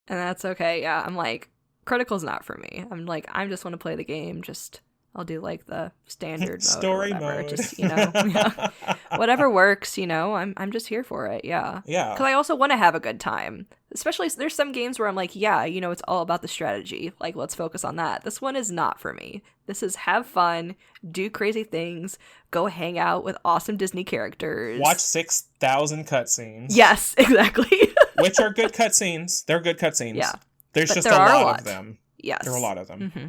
And that's okay. Yeah, I'm like, critical's not for me. I'm like, I just want to play the game. Just I'll do like the standard mode or Story whatever. mode. Just yeah, whatever works. I'm just here for it. Yeah, Yeah. because I also want to have a good time. Especially there's some games where I'm like, yeah, it's all about the strategy. Like, let's focus on that. This one is not for me. This is have fun, do crazy things, go hang out with awesome Disney characters, Watch 6,000 cutscenes. Yes, exactly. Which are good cutscenes. They're good cutscenes. Yeah. There's But just there a are a lot lot. of them. Yes. There are a lot of them. Mm-hmm.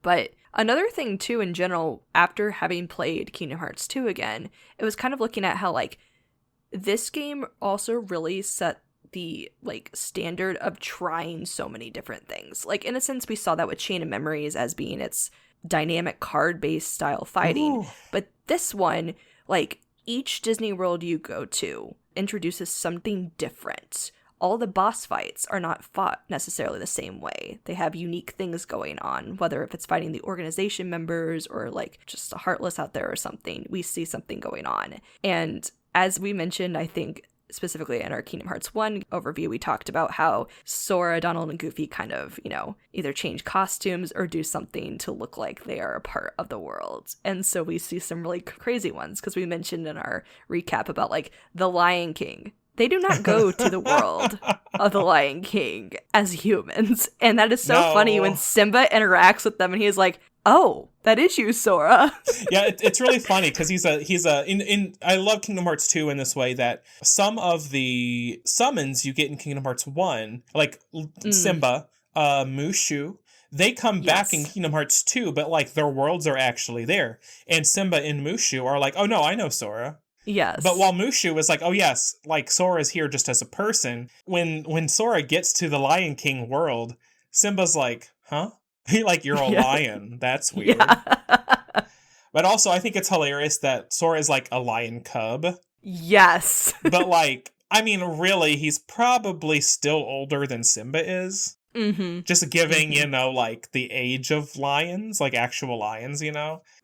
But another thing, too, in general, after having played Kingdom Hearts 2 again, it was kind of looking at how, like, this game also really set the, like, standard of trying so many different things. Like, in a sense, we saw that with Chain of Memories as being its dynamic card-based style fighting. Ooh. But this one, like, each Disney World you go to introduces something different. All the boss fights are not fought necessarily the same way. They have unique things going on, whether if it's fighting the organization members or like just a Heartless out there or something, we see something going on. And as we mentioned, I think specifically in our Kingdom Hearts 1 overview, we talked about how Sora, Donald, and Goofy kind of, either change costumes or do something to look like they are a part of the world. And so we see some really crazy ones, because we mentioned in our recap about like the Lion King. They do not go to the world of the Lion King as humans. And that is so funny when Simba interacts with them and he's like, oh, that is you, Sora. Yeah, it's really funny because I love Kingdom Hearts 2 in this way that some of the summons you get in Kingdom Hearts 1, like Simba, Mushu, they come back in Kingdom Hearts 2, but like their worlds are actually there. And Simba and Mushu are like, oh no, I know Sora. Yes. But while Mushu is like, oh yes, like Sora's here just as a person, when Sora gets to the Lion King world, Simba's like, huh? Like, you're a lion. That's weird. Yeah. But also, I think it's hilarious that Sora is like a lion cub. Yes. But like, I mean, really, he's probably still older than Simba is. Mm-hmm. Just giving, like the age of lions, like actual lions,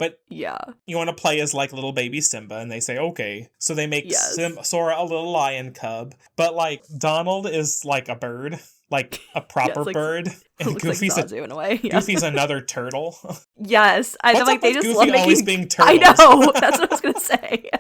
But yeah, you want to play as like little baby Simba, and they say, okay. So they make Sora a little lion cub. But like, Donald is like a bird, like a proper bird. And Goofy's like Zazu in a way. Yeah. Goofy's another turtle. Yes, I know. Like they just Goofy love always being turtles. I know. That's what I was gonna say.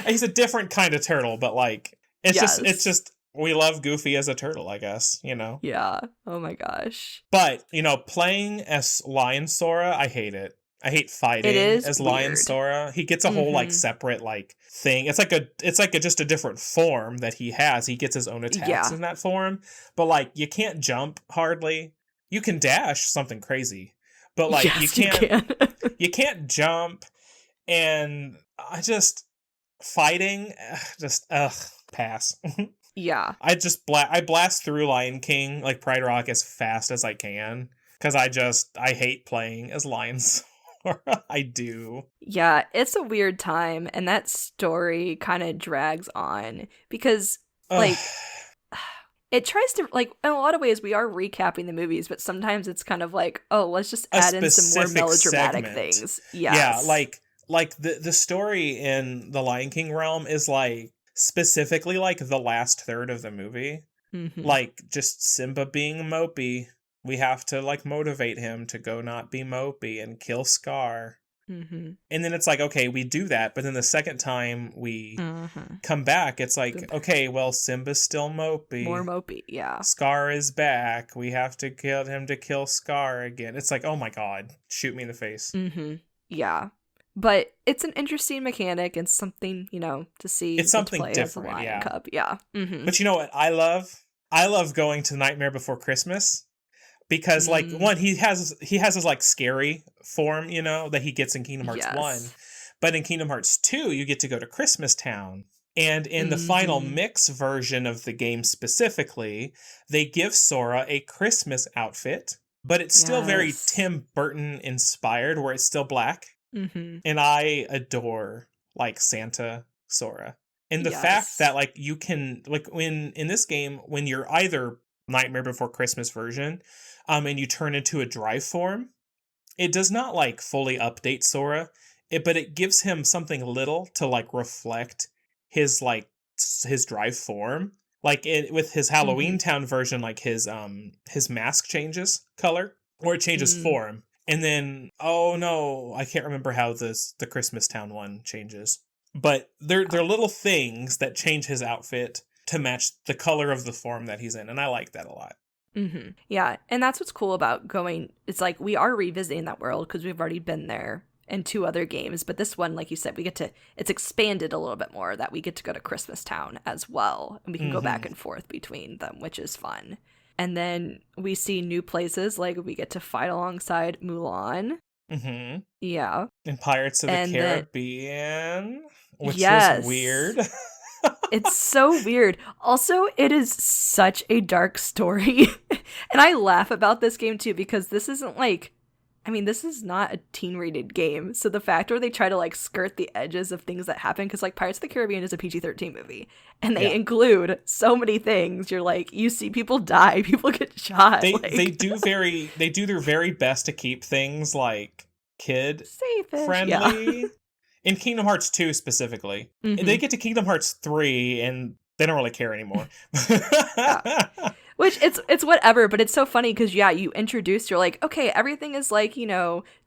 He's a different kind of turtle, but like, it's just. We love Goofy as a turtle, I guess, Yeah. Oh my gosh. But, playing as Lion Sora, I hate it. I hate fighting as Lion Sora. He gets a whole like separate like thing. It's like just a different form that he has. He gets his own attacks in that form. But like you can't jump hardly. You can dash, something crazy. But like you can't jump, and I just fighting pass. Yeah. I blast through Lion King, like Pride Rock, as fast as I can. Because I hate playing as Lion Sora. I do. Yeah, it's a weird time. And that story kind of drags on. Because, like, it tries to, like, in a lot of ways, we are recapping the movies. But sometimes it's kind of like, oh, let's just add in some more melodramatic things. Yes. Yeah, like the story in the Lion King realm is, like, specifically like the last third of the movie. Mm-hmm. Like just Simba being mopey. We have to like motivate him to go not be mopey and kill Scar. Mm-hmm. And then it's like, okay, we do that, but then the second time we Mm-hmm. come back, it's like, okay, well, Simba's still More mopey. mopey, yeah. Scar is back. We have to kill him to kill Scar again. It's like, oh my god, shoot me in the face. Mm-hmm. Yeah. But it's an interesting mechanic and something, to see It's and to something play as a different, lion yeah. cub. Yeah. Mm-hmm. But you know what I love? I love going to Nightmare Before Christmas because like one he has his like scary form, that he gets in Kingdom Hearts 1. Yes. But in Kingdom Hearts 2, you get to go to Christmas Town. And in the final Mm-hmm. mix version of the game specifically, they give Sora a Christmas outfit, but it's still very Yes. Tim Burton inspired, where it's still black. Mm-hmm. And I adore like Santa Sora. And the fact Yes. that like you can like when in this game, when you're either Nightmare Before Christmas version, and you turn into a drive form, it does not like fully update Sora, but it gives him something little to like reflect his like his drive form. Like with his Mm-hmm. Halloween Town version, like his mask changes color or it changes Mm. form. And then oh no, I can't remember how the Christmas Town one changes. But they're little things that change his outfit to match the color of the form that he's in, and I like that a lot. Mm-hmm. Yeah, and that's what's cool about going. It's like we are revisiting that world because we've already been there in 2 other games, but this one, like you said, it's expanded a little bit more that we get to go to Christmas Town as well, and we can go back and forth between them, which is fun. And then we see new places, like we get to fight alongside Mulan. Mm-hmm. Yeah. In Pirates of the And then Caribbean, which was yes. weird. It's so weird. Also, it is such a dark story. And I laugh about this game too because this isn't this is not a teen-rated game. So the fact where they try to like skirt the edges of things that happen, because like Pirates of the Caribbean is a PG-13 movie, and they include so many things. You're like, you see people die, people get shot. They do their very best to keep things like kid safe friendly. Yeah. In Kingdom Hearts 2 specifically. Mm-hmm. They get to Kingdom Hearts 3 and they don't really care anymore. Yeah. Which it's whatever, but it's so funny because you introduce, you're like, okay, everything is like,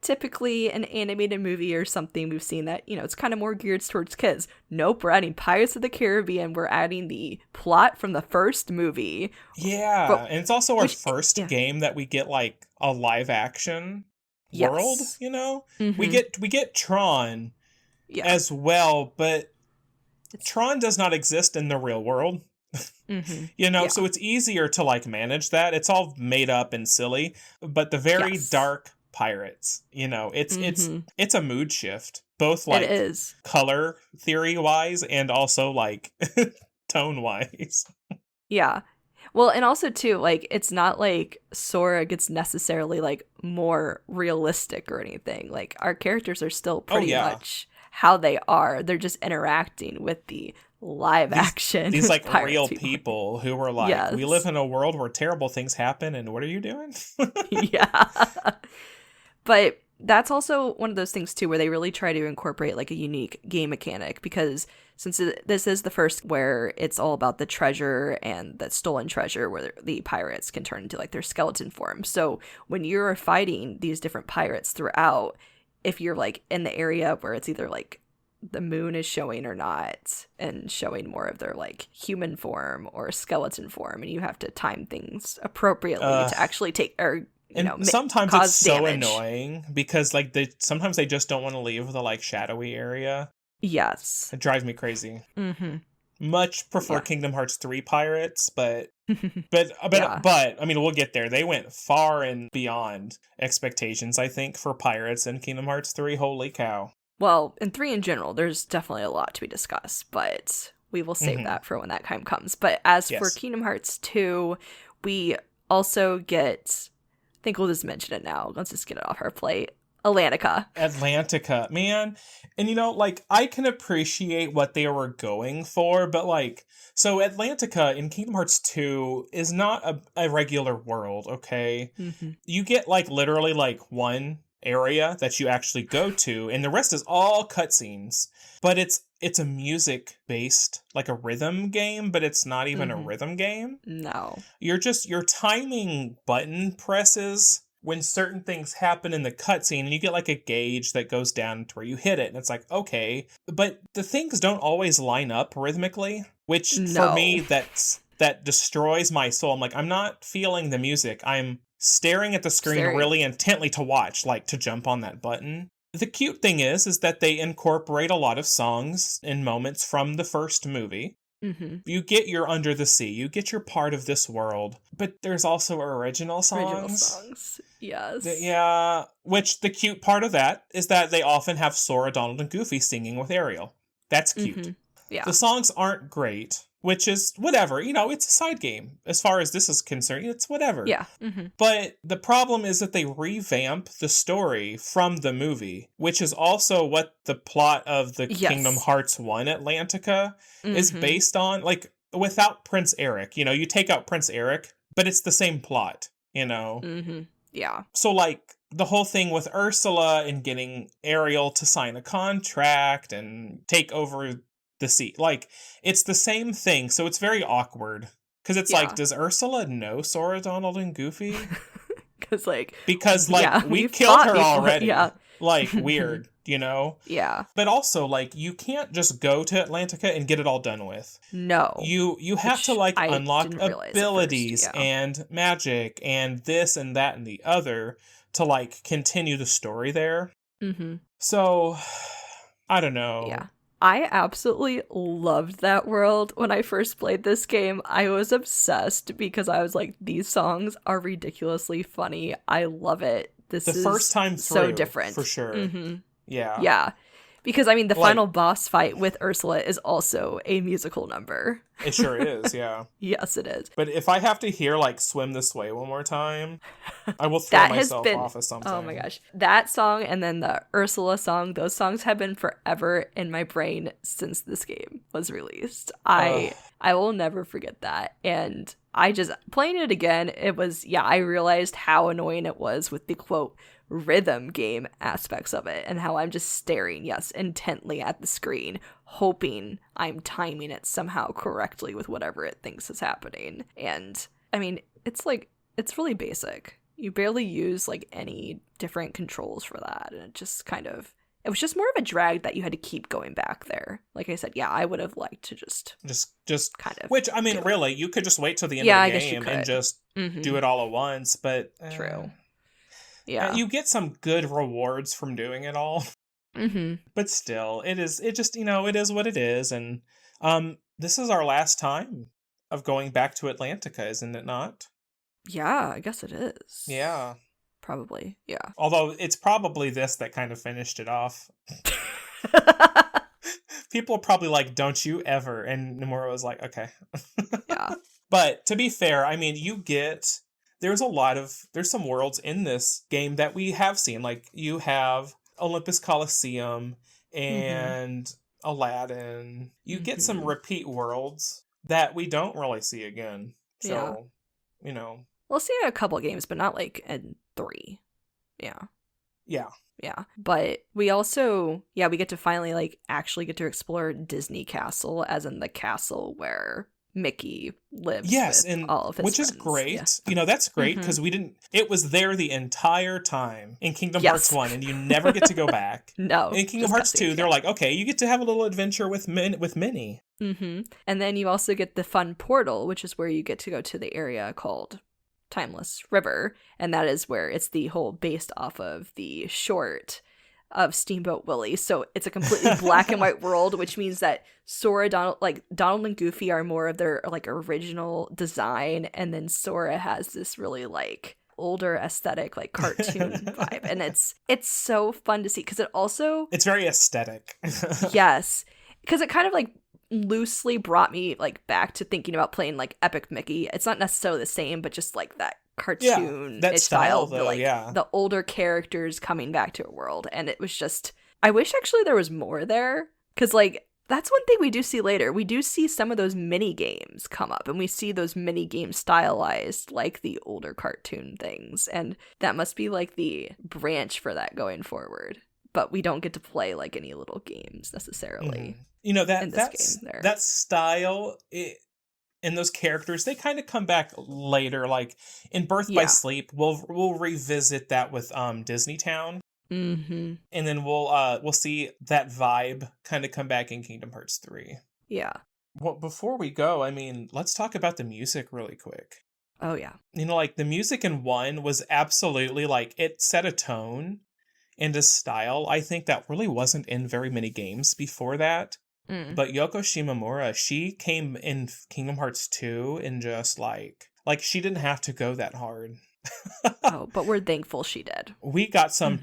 typically an animated movie or something. We've seen that, it's kind of more geared towards kids. Nope, we're adding Pirates of the Caribbean. We're adding the plot from the first movie. Yeah, and it's also our first game that we get like a live action world, Mm-hmm. We get Tron as well, but Tron does not exist in the real world. Mm-hmm. So it's easier to like manage that. It's all made up and silly, but the very dark pirates, it's a mood shift, both like it is. color theory wise and also like tone wise. Yeah. Well, and also too, like, it's not like Sora gets necessarily like more realistic or anything. Like, our characters are still pretty much how they are. They're just interacting with the live action these like real people who were like, we live in a world where terrible things happen, and what are you doing? Yeah. But that's also one of those things too where they really try to incorporate like a unique game mechanic, because since this is the first where it's all about the treasure and that stolen treasure where the pirates can turn into like their skeleton form. So when you're fighting these different pirates throughout, if you're like in the area where it's either like the moon is showing or not, and showing more of their like human form or skeleton form, and you have to time things appropriately to actually take or sometimes it's so damage. annoying because like sometimes they just don't want to leave the like shadowy area. Yes, it drives me crazy. Mm-hmm. Much prefer Kingdom Hearts 3 pirates, but I mean, we'll get there. They went far and beyond expectations, I think, for pirates in Kingdom Hearts 3. Holy cow. Well, in 3 in general, there's definitely a lot to be discussed, but we will save that for when that time comes. But as for Kingdom Hearts 2, we also get, I think we'll just mention it now. Let's just get it off our plate. Atlantica, man. And like, I can appreciate what they were going for, but like, so Atlantica in Kingdom Hearts 2 is not a regular world, okay? Mm-hmm. You get like literally like one area that you actually go to, and the rest is all cutscenes. But it's a music based, like a rhythm game, but it's not even a rhythm game. No. You're timing button presses when certain things happen in the cutscene, and you get like a gauge that goes down to where you hit it, and it's like, okay, but the things don't always line up rhythmically, which for me, No. that destroys my soul. I'm like, I'm not feeling the music. I'm staring at the screen Staring. really intently to watch, like to jump on that button. The cute thing is that they incorporate a lot of songs and moments from the first movie. Mm-hmm. You get your Under the Sea, you get your Part of This World, but there's also original songs. Original songs, yes. Yeah, which the cute part of that is that they often have Sora, Donald, and Goofy singing with Ariel. That's cute. Mm-hmm. Yeah. The songs aren't great, which is whatever. It's a side game. As far as this is concerned, it's whatever. Yeah. Mm-hmm. But the problem is that they revamp the story from the movie, which is also what the plot of the Kingdom Hearts 1 Atlantica is based on. Like, without Prince Eric, you take out Prince Eric, but it's the same plot, Mm-hmm. Yeah. So, like, the whole thing with Ursula and getting Ariel to sign a contract and take over the sea, like, it's the same thing. So it's very awkward. Because it's like, does Ursula know Sora, Donald, and Goofy? Because we killed her already. Yeah. Like, weird, Yeah. But also, like, you can't just go to Atlantica and get it all done with. No. You have to, like, unlock abilities and magic and this and that and the other to, like, continue the story there. Mm-hmm. So, I don't know. Yeah. I absolutely loved that world. When I first played this game, I was obsessed because I was like, these songs are ridiculously funny. I love it. This is first time through, so different. For sure. Mm-hmm. Yeah. Yeah. Because, I mean, the final boss fight with Ursula is also a musical number. It sure is, yeah. Yes, it is. But if I have to hear, like, Swim This Way one more time, I will throw myself off of something. Oh my gosh. That song and then the Ursula song, those songs have been forever in my brain since this game was released. I will never forget that. And I just, playing it again, I realized how annoying it was with the, quote, rhythm game aspects of it and how I'm just staring, intently at the screen, hoping I'm timing it somehow correctly with whatever it thinks is happening. And I mean, it's really basic. You barely use like any different controls for that. And it was just more of a drag that you had to keep going back there. Like I said, I would have liked to just kind of. Which, I mean, really, you could just wait till the end of the game and just Mm-hmm. do it all at once. But True. Yeah. You get some good rewards from doing it all. Mm-hmm. But still, it is what it is. And this is our last time of going back to Atlantica, isn't it not? Yeah, I guess it is. Yeah. Probably, yeah. Although it's probably this that kind of finished it off. People are probably like, don't you ever. And Nomura was like, okay. Yeah. But to be fair, I mean, there's some worlds in this game that we have seen. Like, you have Olympus Coliseum and Aladdin. You get some repeat worlds that we don't really see again. So, We'll see a couple games, but not like in 3. Yeah. Yeah. Yeah. But we also, we get to finally like actually get to explore Disney Castle, as in the castle where Mickey lives with all of his which friends. is great. Yeah. That's great because it was there the entire time in Kingdom Hearts 1 and you never get to go back. No. In Kingdom Hearts 2, they're like, okay, you get to have a little adventure with Minnie. Mm-hmm. And then you also get the fun portal, which is where you get to go to the area called Timeless River. And that is where it's the whole based off of the short of Steamboat Willie. So it's a completely black and white world, which means that Sora, Donald and Goofy are more of their like original design, and then Sora has this really like older aesthetic, like cartoon vibe, and it's so fun to see because it's very aesthetic. Yes, because it kind of like loosely brought me like back to thinking about playing like Epic Mickey. It's not necessarily the same, but just like that cartoon that style though, the older characters coming back to a world. And it was just, I wish actually there was more there, because like that's one thing we do see later. We do see some of those mini games come up, and we see those mini games stylized like the older cartoon things, and that must be like the branch for that going forward. But we don't get to play like any little games necessarily. That style, And those characters, they kind of come back later. Like in Birth by Yeah. Sleep, we'll revisit that with Disney Town. Mm-hmm. And then we'll see that vibe kind of come back in Kingdom Hearts 3. Yeah. Well, before we go, I mean, let's talk about the music really quick. Oh, yeah. You know, like the music in 1 was absolutely like, it set a tone and a style. I think that really wasn't in very many games before that. But Yoko Shimomura, she came in Kingdom Hearts 2 and just like she didn't have to go that hard. Oh, but we're thankful she did. We got some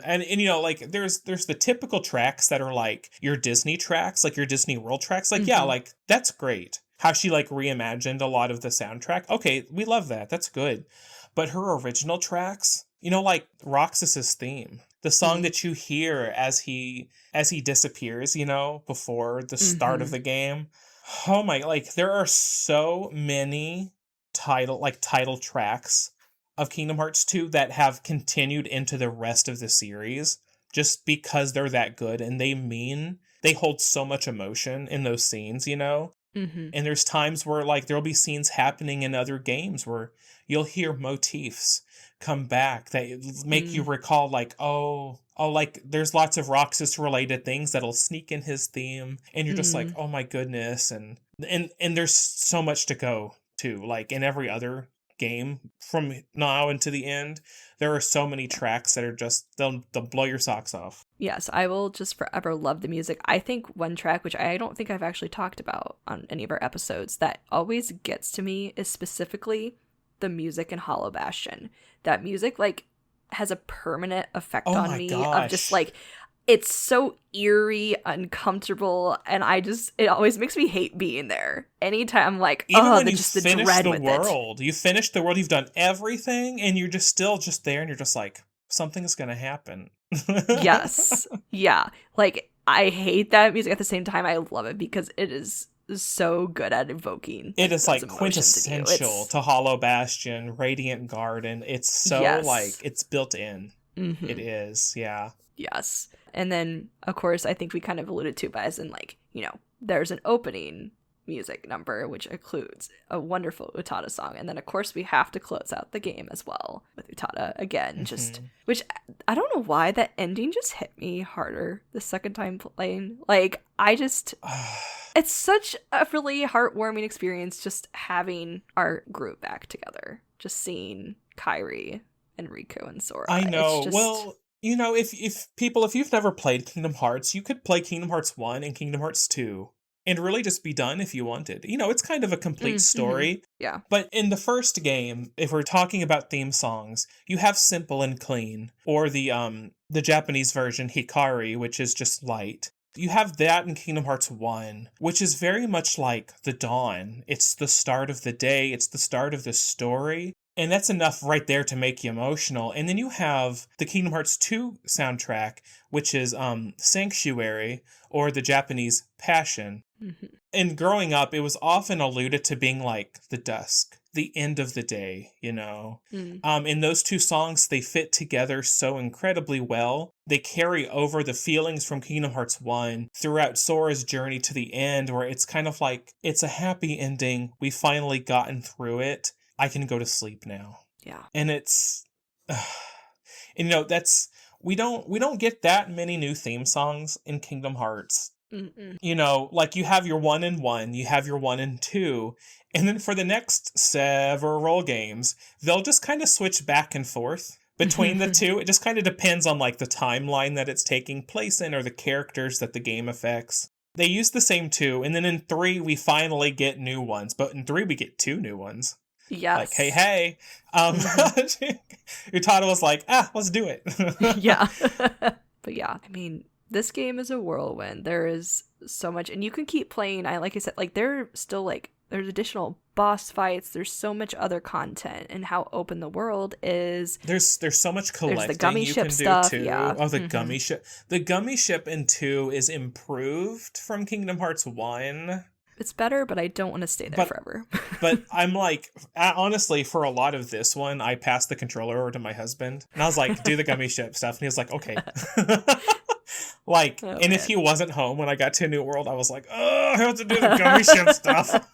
and you know, like there's the typical tracks that are like your Disney tracks, like your Disney World tracks. Like, yeah, like that's great. How she like reimagined a lot of the soundtrack. Okay, we love that. That's good. But her original tracks, you know, like Roxas's theme, the song that you hear as he disappears, you know, before the start of the game. Oh my, like there are so many title tracks of Kingdom Hearts 2 that have continued into the rest of the series just because they're that good, and they hold so much emotion in those scenes, you know? And there's times where like there'll be scenes happening in other games where you'll hear motifs come back that make you recall like, oh, like there's lots of Roxas related things that'll sneak in his theme, and you're just like, oh my goodness. And there's so much to go too. Like in every other game from now into the end, there are so many tracks that are just they'll blow your socks off. Yes, I will just forever love the music. I think one track, which I don't think I've actually talked about on any of our episodes, that always gets to me is specifically the music in Hollow Bastion. That music like has a permanent effect on me of just like, it's so eerie, uncomfortable, and it always makes me hate being there. Anytime I'm like, even oh, when you just the finish dread the with world, you finish the world, you've done everything, and you're just still just there, and you're just like, something's gonna happen. Yes, yeah. Like I hate that music. At the same time, I love it because it is so good at evoking. It is like emotions quintessential to Hollow Bastion, Radiant Garden. It's so like it's built in. It is, yeah. Yes. And then, of course, I think we kind of alluded to, but as in, like, you know, there's an opening music number, which includes a wonderful Utada song. And then, of course, we have to close out the game as well with Utada again, which I don't know why that ending just hit me harder the second time playing. Like, it's such a really heartwarming experience just having our group back together, just seeing Kairi and Riku and Sora. I know. Well, you know, if you've never played Kingdom Hearts, you could play Kingdom Hearts 1 and Kingdom Hearts 2 and really just be done if you wanted. You know, it's kind of a complete story. Yeah. But in the first game, if we're talking about theme songs, you have Simple and Clean, or the Japanese version, Hikari, which is just light. You have that in Kingdom Hearts 1, which is very much like the dawn. It's the start of the day. It's the start of the story. And that's enough right there to make you emotional. And then you have the Kingdom Hearts 2 soundtrack, which is Sanctuary, or the Japanese Passion. And growing up, it was often alluded to being like the dusk, the end of the day, you know. In those two songs, they fit together so incredibly well. They carry over the feelings from Kingdom Hearts 1 throughout Sora's journey to the end, where it's kind of like, it's a happy ending. We've finally gotten through it. I can go to sleep now. Yeah. And it's, and you know, we don't get that many new theme songs in Kingdom Hearts. You know, like you have your 1 and 1, you have your 1 and 2, and then for the next several games, they'll just kind of switch back and forth between the two. It just kind of depends on like the timeline that it's taking place in or the characters that the game affects. They use the same 2, and then in 3, we finally get new ones, but in 3, we get 2 new ones. Yes. Like, hey. Utada was like, let's do it. Yeah. But yeah, I mean, this game is a whirlwind. There is so much, and you can keep playing. Like I said, like there's additional boss fights. There's so much other content, and how open the world is. There's so much collecting there's the gummy you ship can stuff, do too. yeah. Oh, the gummy ship. The gummy ship in 2 is improved from Kingdom Hearts 1. It's better, but I don't want to stay there forever. But I'm like, honestly, for a lot of this one, I passed the controller over to my husband, and I was like, do the gummy ship stuff, and he was like, okay. Like, and if he wasn't home when I got to a new world, I was like, oh, I have to do the gummy ship stuff.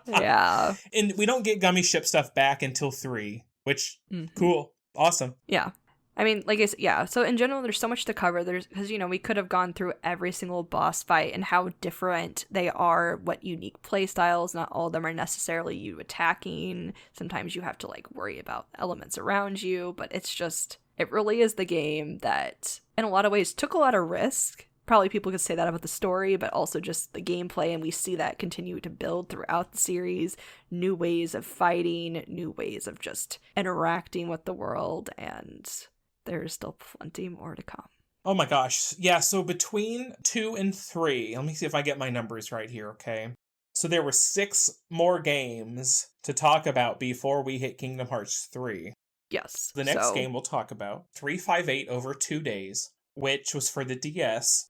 Yeah. And we don't get Gummy Ship stuff back until 3, which, cool. Awesome. Yeah. I mean, like I said, yeah. So in general, there's so much to cover. Because, we could have gone through every single boss fight and how different they are, what unique play styles. Not all of them are necessarily you attacking. Sometimes you have to, like, worry about elements around you. But it's just, it really is the game that, in a lot of ways, took a lot of risk. Probably people could say that about the story, but also just the gameplay. And we see that continue to build throughout the series. New ways of fighting, new ways of just interacting with the world. And there's still plenty more to come. Oh my gosh. Yeah, so between 2 and 3, let me see if I get my numbers right here, okay? So there were 6 more games to talk about before we hit Kingdom Hearts 3. Yes. The next game we'll talk about, 358 over 2 days, which was for the DS.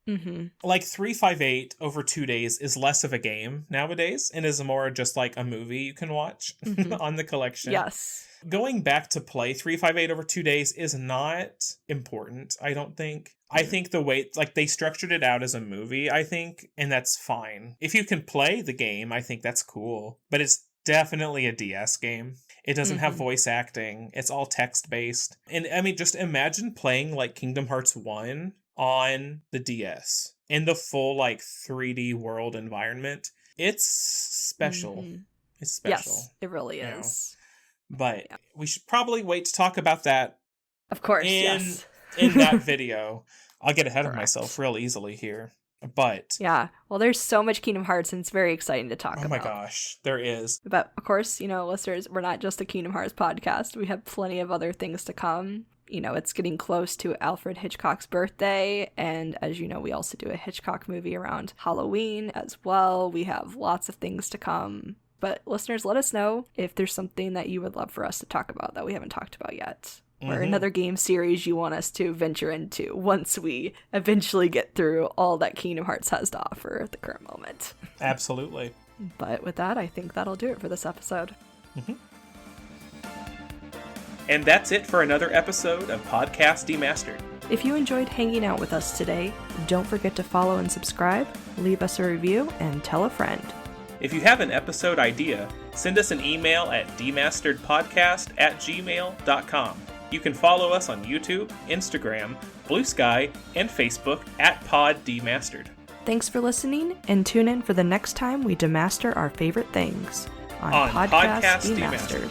Like, 358 over 2 days is less of a game nowadays and is more just like a movie you can watch on the collection. Yes. Going back to play 358 over 2 days is not important, I don't think. I think the way, like, they structured it out as a movie, I think, and that's fine. If you can play the game, I think that's cool. But it's definitely a DS game. It doesn't have voice acting. It's all text-based. And, I mean, just imagine playing, like, Kingdom Hearts 1 on the DS in the full, like, 3D world environment. It's special. It's special. Yes, it really is. But we should probably wait to talk about that. Of course, yes. In that video. I'll get ahead of myself real easily here. But yeah, well, there's so much Kingdom Hearts, and it's very exciting to talk about. Oh my gosh, there is. But of course, listeners, we're not just a Kingdom Hearts podcast. We have plenty of other things to come. It's getting close to Alfred Hitchcock's birthday, and as you know, we also do a Hitchcock movie around Halloween as well. We have lots of things to come. But listeners, let us know if there's something that you would love for us to talk about that we haven't talked about yet. Or another game series you want us to venture into once we eventually get through all that Kingdom Hearts has to offer at the current moment. Absolutely. But with that, I think that'll do it for this episode. And that's it for another episode of Podcast Demastered. If you enjoyed hanging out with us today, don't forget to follow and subscribe, leave us a review, and tell a friend. If you have an episode idea, send us an email at demasteredpodcast@gmail.com. You can follow us on YouTube, Instagram, Blue Sky, and Facebook at Pod Demastered. Thanks for listening, and tune in for the next time we demaster our favorite things on Podcast Demastered.